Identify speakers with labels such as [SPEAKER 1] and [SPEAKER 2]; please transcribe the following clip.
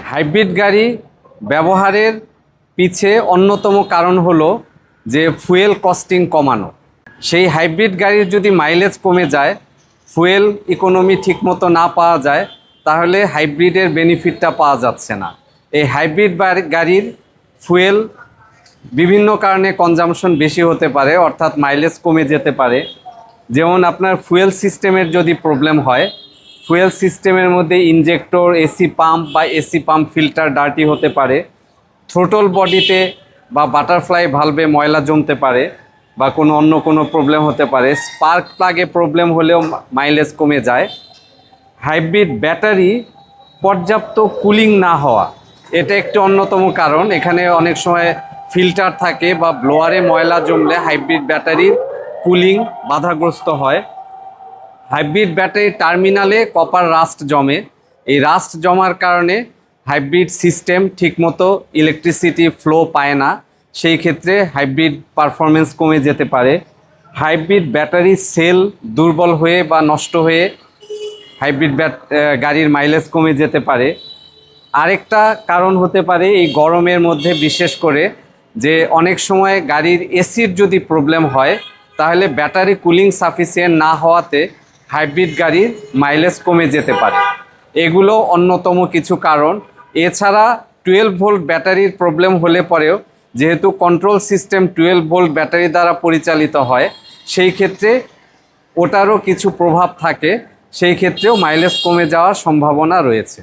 [SPEAKER 1] Hybrid গাড়ি ব্যবহারের পিছে অন্যতম কারণ হলো যে ফুয়েল কস্টিং কমানো। সেই হাইব্রিড গাড়ির যদি মাইলেজ কমে যায়, ফুয়েল ইকোনমি ঠিকমতো না পাওয়া যায়, তাহলে হাইব্রিডের বেনিফিটটা পাওয়া যাচ্ছে না। এই হাইব্রিড গাড়ির ফুয়েল বিভিন্ন কারণে কনজাম্পশন বেশি হতে পারে, অর্থাৎ মাইলেজ কমে যেতে পারে। যেমন আপনার ফুয়েল সিস্টেমের যদি প্রবলেম হয়, ফুয়েল সিস্টেমের মধ্যে ইনজেক্টর, এসি পাম্প বা এসি পাম্প ফিল্টার ডার্টি হতে পারে, থ্রোটল বডিতে বা বাটারফ্লাই ভালভে ময়লা জমতে পারে, বা অন্য কোনো প্রবলেম হতে পারে। স্পার্ক প্লাগে প্রবলেম হলেও মাইলেজ কমে যায়। হাইব্রিড ব্যাটারি পর্যাপ্ত কুলিং না হওয়া, এটা একটি অন্যতম কারণ। এখানে অনেক সময় ফিল্টার থাকে বা ব্লোয়ারে ময়লা জমলে হাইব্রিড ব্যাটারির কুলিং বাধাগ্রস্ত হয়। হাইব্রিড ব্যাটারির টার্মিনালে কপার রাস্ট জমে। এই রাস্ট জমার কারণে হাইব্রিড সিস্টেম ঠিকমতো ইলেকট্রিসিটি ফ্লো পায় না, সেই ক্ষেত্রে হাইব্রিড পারফরমেন্স কমে যেতে পারে। হাইব্রিড ব্যাটারি সেল দুর্বল হয়ে বা নষ্ট হয়ে হাইব্রিড গাড়ির মাইলেজ কমে যেতে পারে। আরেকটা কারণ হতে পারে এই গরমের মধ্যে, বিশেষ করে যে অনেক সময় গাড়ির এসির যদি প্রবলেম হয়, তাহলে ব্যাটারি কুলিং সাফিসিয়েন্ট না হওয়াতে হাইব্রিড গাড়ির মাইলেজ কমে যেতে পারে। এগুলো অন্যতম কিছু কারণ। এছাড়া 12 ভোল্ট ব্যাটারির প্রবলেম হলে পরেও, যেহেতু কন্ট্রোল সিস্টেম 12 ভোল্ট ব্যাটারি দ্বারা পরিচালিত হয়, সেই ক্ষেত্রে ওটারও কিছু প্রভাব থাকে, সেই ক্ষেত্রেও মাইলেজ কমে যাওয়ার সম্ভাবনা রয়েছে।